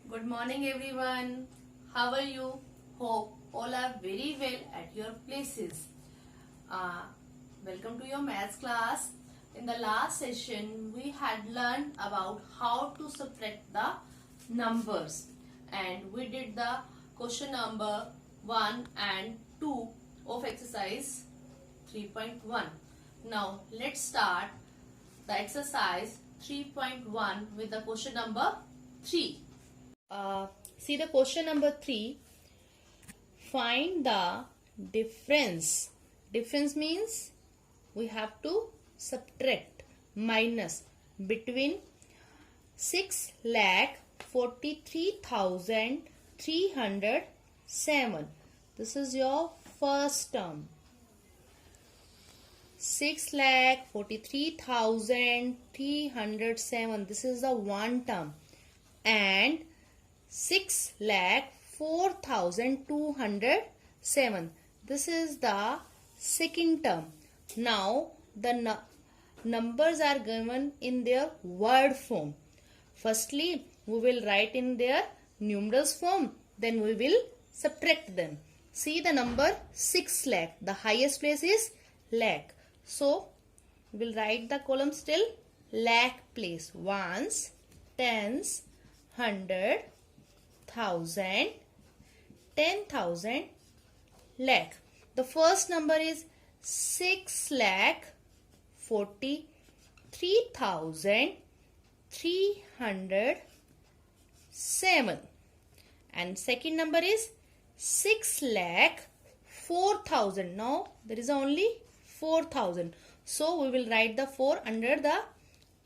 Good morning everyone. How are you? Hope all are very well at your places. Uh, Welcome to your maths class. In the last session, we had learned about how to subtract the numbers, and we did the question number 1 and 2 of exercise 3.1. Now let's start the exercise 3.1 with the question number 3. See the question number 3. Find the difference. Difference means we have to subtract, minus between 6,43,307. This is your first term. 6,43,307. This is the one term. And 6,04,207. This is the second term. Now the numbers are given in their word form. Firstly, we will write in their numerals form. Then we will subtract them. See the number 6 lakh. The highest place is lakh. So we will write the column still lakh place. Ones, tens, hundred, thousand, 10,000, lakh. The first number is 6,43,307, and second number is 6,04,000. Now there is only 4,000, so we will write the 4 under the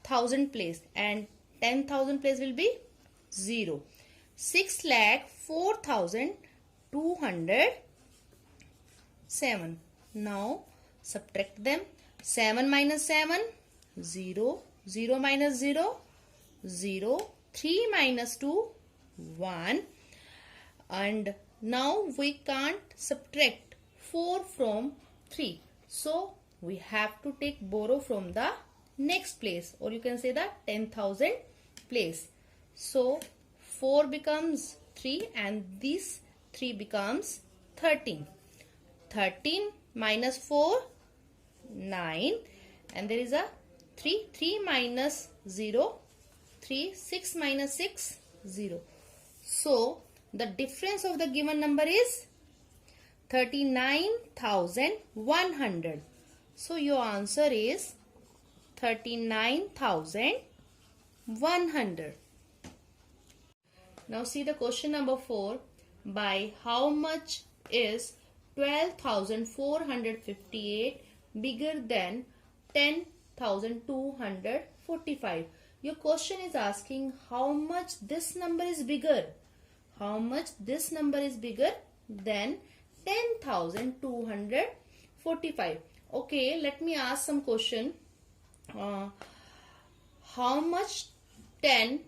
thousand place, and 10,000 place will be 0. 6,04,207. Now subtract them. 7 minus 7, 0. 0 minus 0, 0. 3 minus 2, 1. And now we can't subtract 4 from 3. So we have to take borrow from the next place, or you can say the 10,000 place. So 4 becomes 3 and this 3 becomes 13. 13 minus 4, 9, and there is a 3. 3 minus 0, 3. 6 minus 6, 0. So the difference of the given number is 39,100. So your answer is 39,100. Now see the question number 4. By how much is 12,458 bigger than 10,245? Your question is asking how much this number is bigger. How much this number is bigger than 10,245. Okay, let me ask some question. How much 10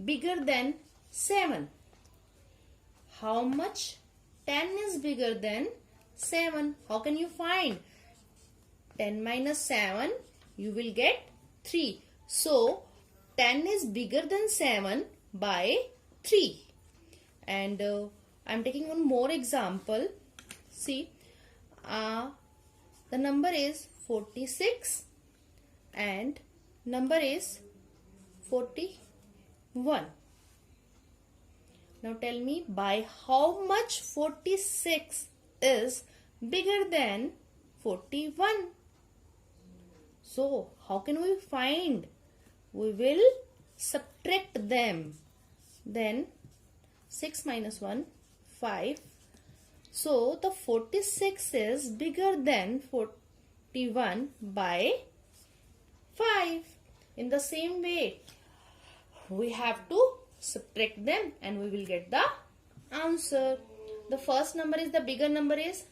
bigger than 7? How much 10 is bigger than 7? How can you find? 10 minus 7, you will get 3. So 10 is bigger than 7 by 3. And I am taking one more example. See, the number is 46 and number is 41. Now tell me, by how much 46 is bigger than 41? So how can we find? We will subtract them. Then 6 minus 1, 5. So the 46 is bigger than 41 by 5. In the same way, we have to subtract them and we will get the answer. The first number is, the bigger number is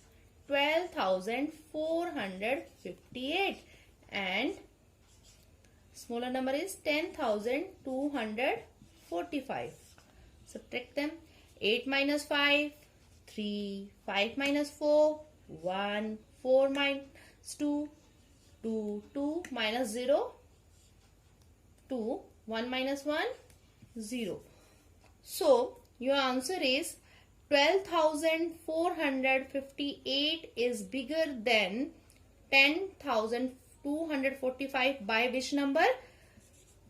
12,458 and smaller number is 10,245. Subtract them. 8 minus 5, 3. 5 minus 4, 1. 4 minus 2, 2. 2 minus 0, 2. 1 minus 1, 0. So your answer is 12,458 is bigger than 10,245 by which number?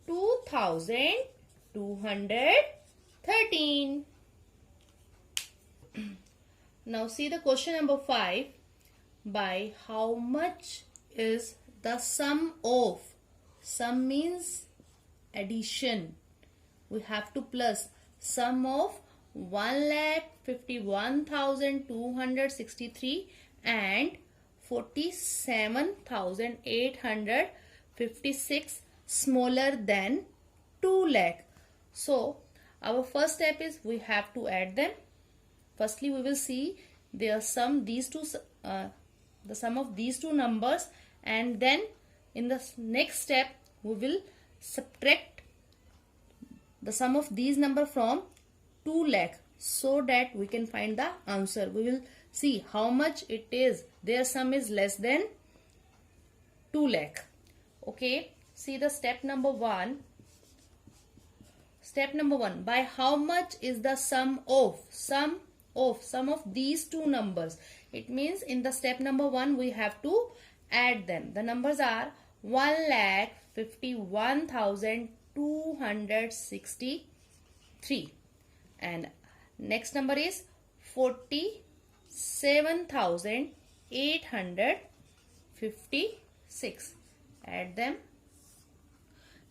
2,213. Now see the question number 5. By how much is the sum of? Sum means addition. We have to plus sum of 1,51,263 and 47,856 smaller than 2 lakh. So our first step is we have to add them. Firstly, we will see their sum, the sum of these two numbers, and then in the next step we will subtract the sum of these number from 2 lakh so that we can find the answer. We will see how much it is. Their sum is less than 2 lakh. Okay, see the step number 1. Step number 1. By how much is the sum of these two numbers? It means in the step number 1 we have to add them. The numbers are 1,51,263 and next number is 47,856. Add them.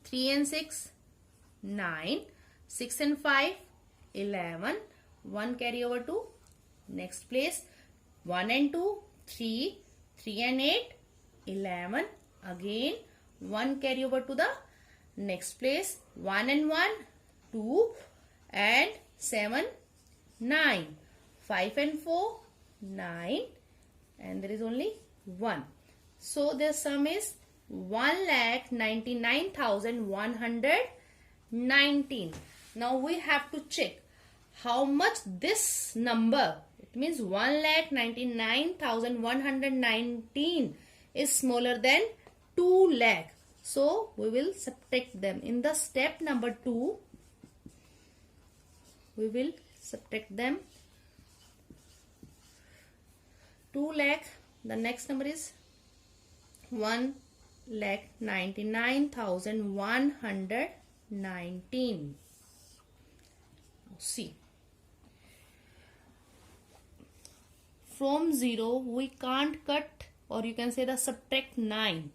3 and 6, 9. 6 and 5, 11. 1 carry over to next place. 1 and 2, 3. 3 and 8, 11. Again 1 carry over to the next place. 1 and 1, 2. And 7, 9. 5 and 4, 9. And there is only 1. So their sum is 1,99,119. Now we have to check how much this number, it means 1,99,119 is smaller than 2 lakh. So we will subtract them. In the step number 2, we will subtract them. 2 lakh, the next number is 1,99,119. See, from 0 we can't cut, or you can say the subtract 9.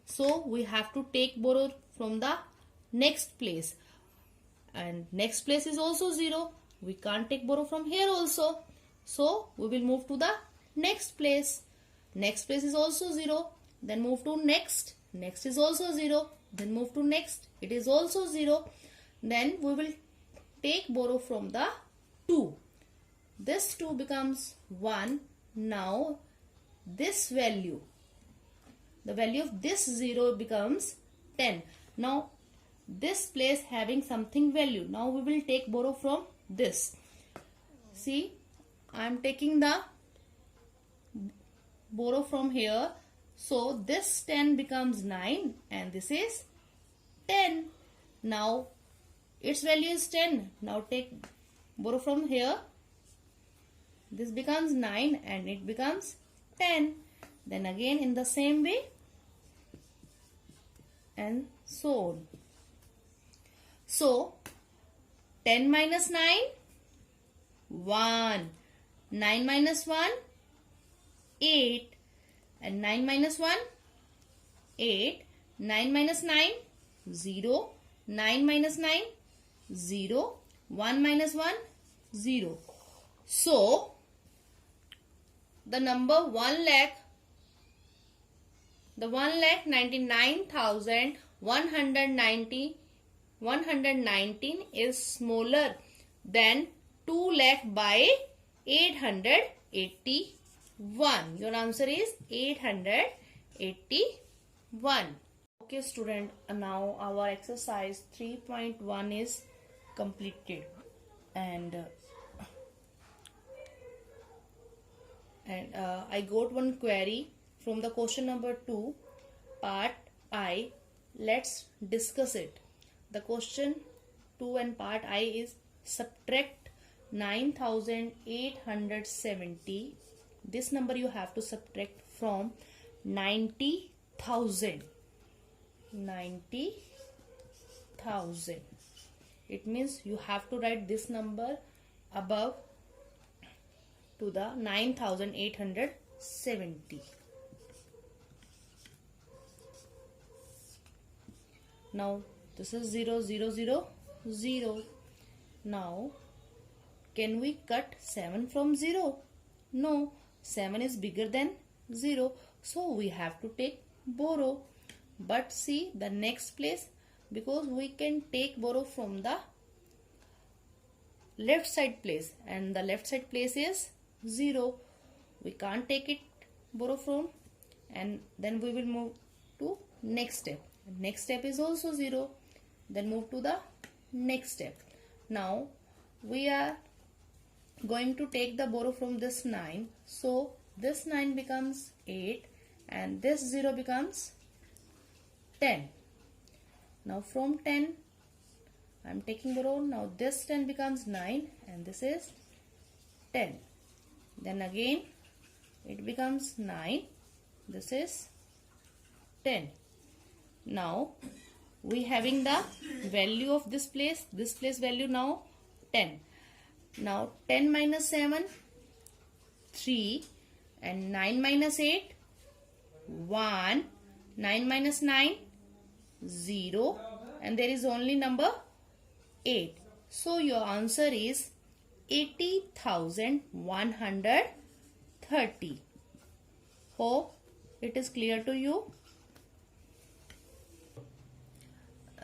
So we have to take borrow from the next place, and next place is also 0. We can't take borrow from here also. So we will move to the next place. Next place is also 0. Then move to next. Next is also 0. Then move to next. It is also 0. Then we will take borrow from the 2. This 2 becomes 1. Now this value, the value of this 0 becomes 10. Now this place having something value. Now we will take borrow from this. See, I am taking the borrow from here. So this 10 becomes 9 and this is 10. Now its value is 10. Now take borrow from here. This becomes 9 and it becomes 10. Then again in the same way and so on. So 10 minus 9, 1. 9 minus 1, 8. And 9 minus 1, 8. 9 minus 9, 0. 9 minus 9, 0. 1 minus 1, 0. So the number 1,99,119 is smaller than 2 lakh by 881. Your answer is 881. Okay student, now our exercise 3.1 is completed, and I got one query from the question number 2, part I. Let's discuss it. The question 2 and part I is subtract 9870. This number you have to subtract from 90,000. 90,000. It means you have to write this number above to the 9870. Now this is 0, 0, 0, 0. Now can we cut 7 from 0? No, 7 is bigger than 0. So we have to take borrow. But see the next place, because we can take borrow from the left side place, and the left side place is 0. We can't take it borrow from, and then we will move to next step. Next step is also 0. Then move to the next step. Now we are going to take the borrow from this 9. So this 9 becomes 8 and this 0 becomes 10. Now from 10 I am taking borrow. Now this 10 becomes 9 and this is 10. Then again it becomes 9. This is 10. Now we having the value of this place value now 10. Now 10 minus 7, 3, and 9 minus 8, 1, 9 minus 9, 0, and there is only number 8. So your answer is 80,130. Hope it is clear to you.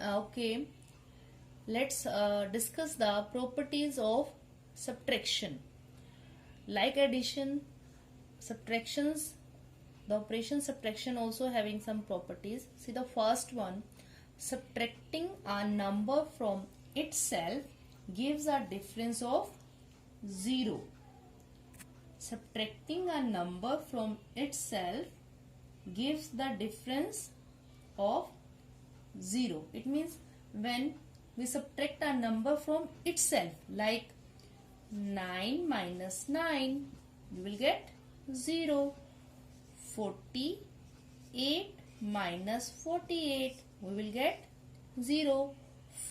Okay, let's discuss the properties of subtraction. Like addition, subtractions, the operation subtraction also having some properties. See the first one, subtracting a number from itself gives a difference of 0. Subtracting a number from itself gives the difference of 0. It means when we subtract a number from itself, like 9 minus 9, you will get 0. 48 minus 48, we will get 0.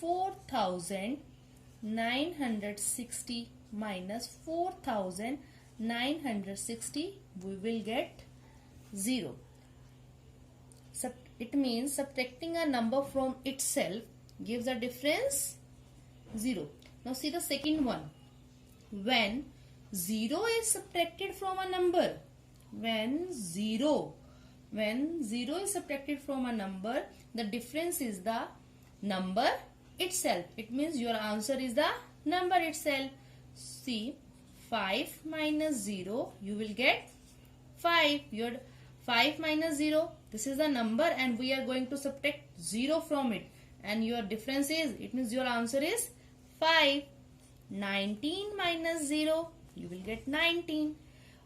4,960 minus 4,960, we will get 0. It means subtracting a number from itself gives a difference 0. Now see the second one. When 0 is subtracted from a number, when 0 is subtracted from a number, the difference is the number itself. It means your answer is the number itself. See, 5 minus 0, you will get 5. Your 5 minus 0, this is the number and we are going to subtract 0 from it, and your difference is, it means your answer is 5. 19 minus 0, you will get 19.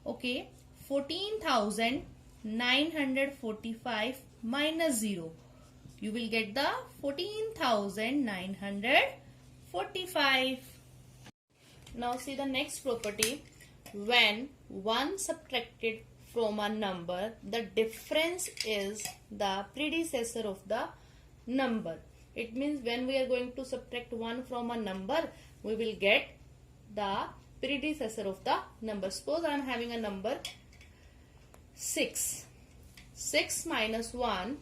Okay, 14,945 minus 0, you will get the 14,945. Now see the next property. When 1 subtracted from a number, the difference is the predecessor of the number. It means when we are going to subtract 1 from a number, we will get the predecessor of the number. Suppose I am having a number 6. 6 minus 1,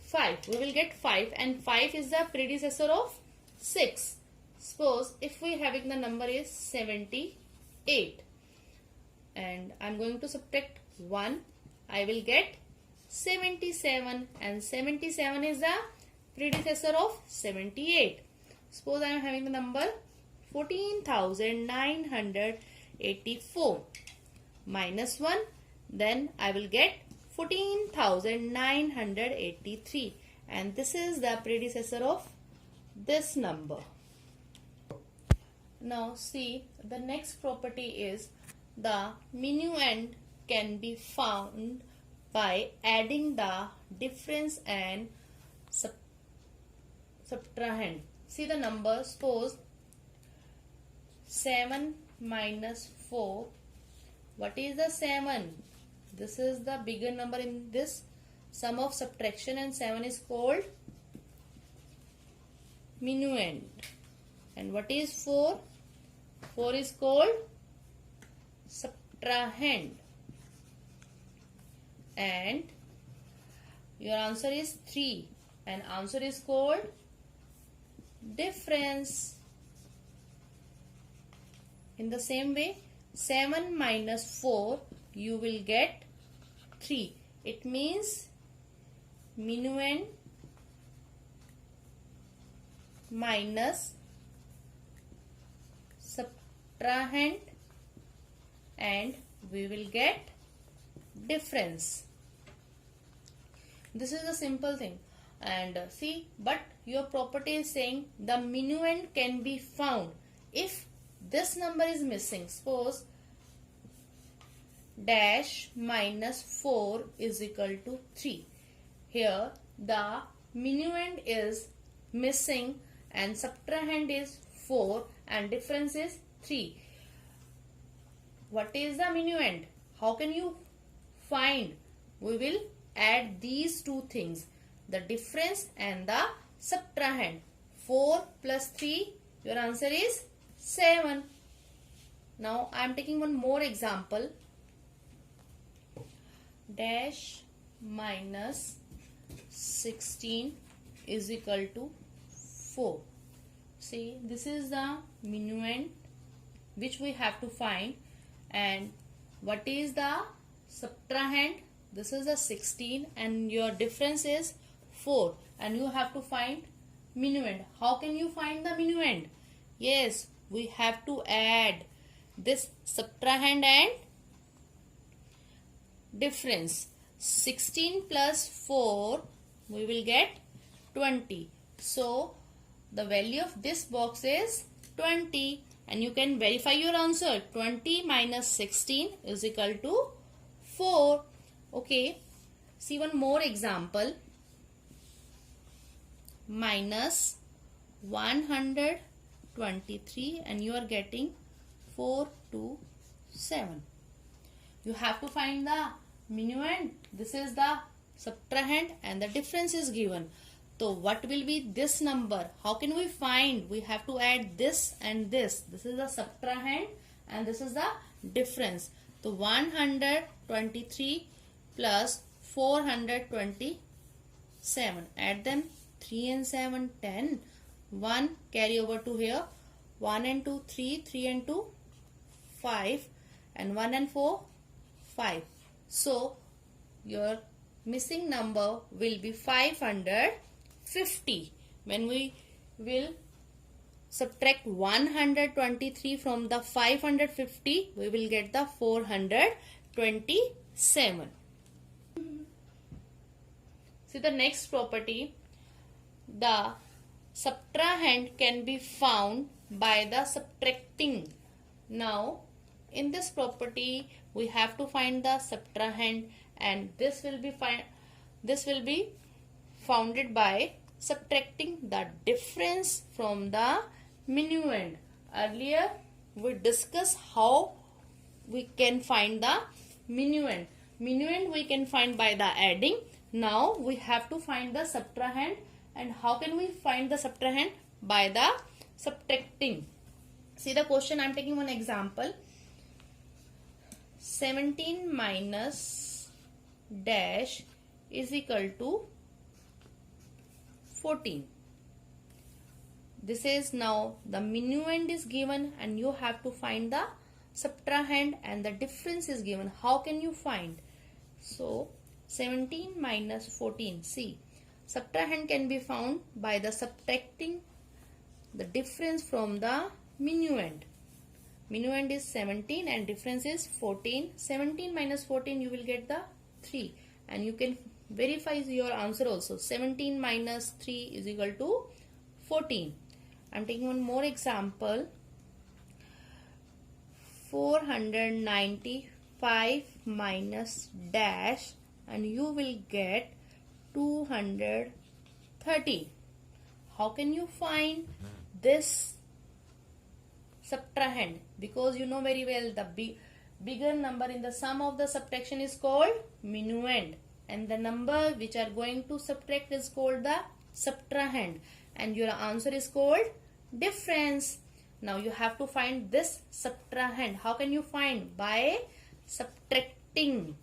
5. We will get 5, and 5 is the predecessor of 6. Suppose if we having the number is 78 and I am going to subtract 1, I will get 77, and 77 is the predecessor of 78. Suppose I am having the number 14,984 minus 1, then I will get 14,983, and this is the predecessor of this number. Now see, the next property is the minuend can be found by adding the difference and subtrahend. See the number. Suppose 7 minus 4. What is the 7? This is the bigger number in this sum of subtraction, and 7 is called minuend. And what is 4? 4 is called subtrahend. And your answer is 3, and answer is called difference. In the same way, 7 minus 4, you will get 3. It means minuend minus subtrahend, and we will get difference. This is a simple thing. And see, but your property is saying the minuend can be found if this number is missing. Suppose dash minus 4 is equal to 3. Here the minuend is missing and subtrahend is 4 and difference is 3. What is the minuend? How can you find? We will add these two things, the difference and the subtrahend. 4 plus 3, your answer is 7. Now I am taking one more example. Dash minus 16 is equal to 4. See, this is the minuend which we have to find. And what is the subtrahend? This is the 16 and your difference is 4, and you have to find minuend. How can you find the minuend? Yes, we have to add this subtrahend and difference. 16 plus 4, we will get 20. So the value of this box is 20, and you can verify your answer. 20 minus 16 is equal to 4. Okay, see one more example. Minus 123, and you are getting 427. You have to find the minuend. This is the subtrahend and the difference is given. So what will be this number? How can we find? We have to add this and this. This is the subtrahend and this is the difference. So 123 plus 427. Add them. 3 and 7, 10. 1 carry over to here. 1 and 2, 3. 3 and 2, 5. And 1 and 4, 5. So your missing number will be 550. When we will subtract 123 from the 550, we will get the 427. See the next property. The subtrahend can be found by the subtracting. Now in this property we have to find the subtrahend, and this will be founded by subtracting the difference from the minuend. Earlier we discussed how we can find the minuend. Minuend we can find by the adding. Now we have to find the subtrahend. And how can we find the subtrahend? By the subtracting. See the question, I am taking one example. 17 minus dash is equal to 14. This is now the minuend is given and you have to find the subtrahend and the difference is given. How can you find? So 17 minus 14. See, subtrahend can be found by the subtracting the difference from the minuend. Minuend is 17 and difference is 14. 17 minus 14, you will get the 3. And you can verify your answer also. 17 minus 3 is equal to 14. I am taking one more example. 495 minus dash, and you will get 230. How can you find this subtrahend subtrahend, because you know very well the bigger number in the sum of the subtraction is called minuend, and the number which are going to subtract is called the subtrahend, and your answer is called difference. Now you have to find this subtrahend. How can you find? By subtracting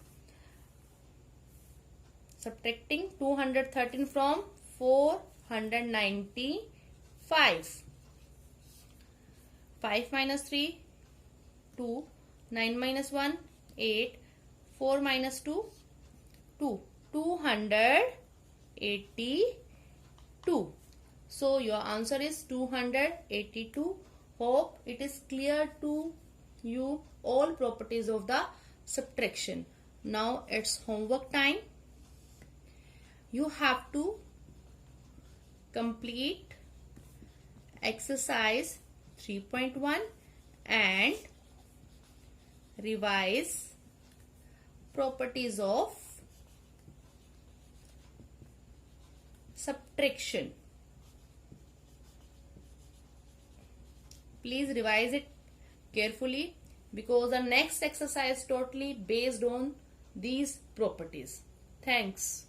213 from 495. 5 minus 3, 2. 9 minus 1, 8. 4 minus 2, 2. 282. So your answer is 282. Hope it is clear to you all properties of the subtraction. Now it's homework time. You have to complete exercise 3.1 and revise properties of subtraction. Please revise it carefully, because the next exercise is totally based on these properties. Thanks.